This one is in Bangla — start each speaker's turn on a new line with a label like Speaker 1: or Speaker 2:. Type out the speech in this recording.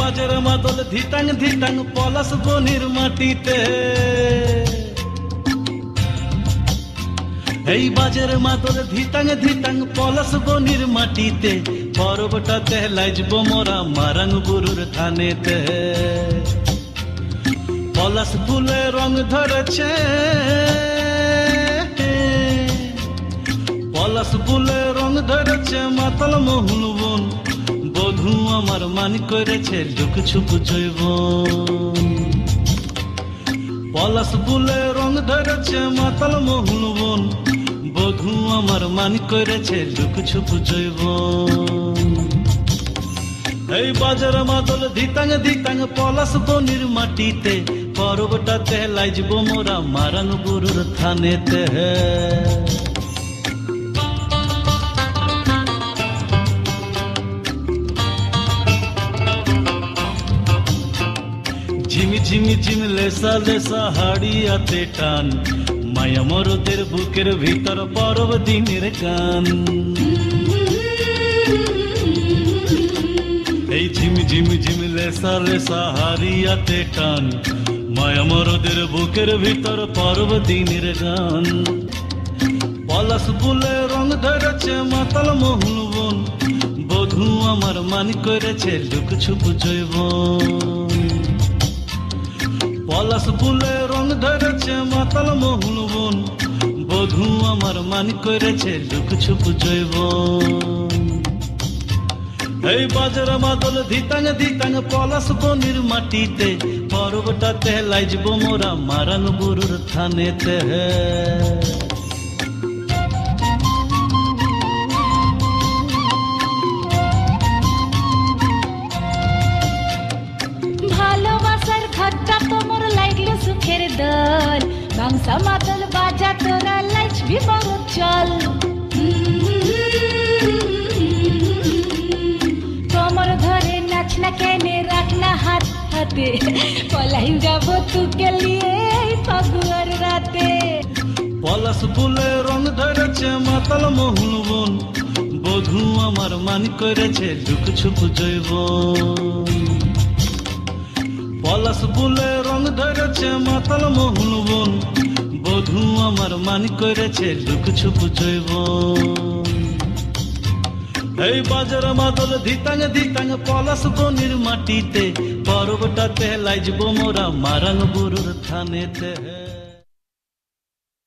Speaker 1: বাজের মাদল ধিতাং ধিতাং পলাশ বনির মাটিতে, এই বাজের মাদল ধিতাং ধিতাং পলাশ বনির মাটিতে, পরবটাতে লাইজব মোরা মারাং বুরুর থানেতে। পলাশ ফুলে রং ধরেছে, পলাশ ফুলে রং ধরেছে মাতাল মোহন বন, বধূ আমার মান করেছে লুক ছুপ জৈবন। পলাশ ফুলে রং ধরেছে মাতাল মোহন বন, বধূ আমার মান করেছে লুক ছুপ জৈবন। এই বাজার মাদল ধিতাং ধিতাং পলাশ বনির মাটিতে, পরবটাতে লাইজব মোরা মারাং বুরুর থানেতে। ঝিমি ঝিমি ঝিম লেসা লেসা হাড়িয়াতে টান, মায়া মরদের বুকের ভিতর পরব দিনের গান। এই ঝিমি ঝিমি ঝিম লেসা লেসা হাড়িয়াতে টান, মায়া মরদের বুকের ভিতর পরব দিনের গান। পলাশ ফুলে রং ধরেছে মাতাল মোহন বন, বধূ আমার মান করেছে লুক ছুপ জৈবন। পলাশ ফুলে রং ধরেছে মাতাল মোহন বন, বধূ আমার মান করেছে লুক ছুপ জৈবন। এই বাজার মাদল ধিতাং ধিতাং পলাশ বনির মাটিতে, পরবটাতে লাইজব মোরা মারাং বুরুর থানেতে।
Speaker 2: ভালোবাসার ঘরটা তোমার লাগলো সুখের দল, বাংসা মাদল বাজা তোরা লাইজবি বড় চল। তোমার ধরে নাচ না কেনে রাখ না হাত হাতে, পলাই যাবো তুকে লিয়ে ফাগুয়ার রাতে।
Speaker 1: পলাশ ফুলে রং ধরেছে মাতাল মোহন বন, বধূ আমার মান করেছে লুক ছুপ জৈবন। পলাশ ফুলে রং ধরেছে মাতাল মোহন বন, বধূ আমার মান করেছে লুক ছুপ জৈবন। এই বাজার মাদল ধিতাং ধিতাং পলাশ বনির মাটিতে, পরবটাতে লাইজব মোরা মারাং বুরুর থানেতে।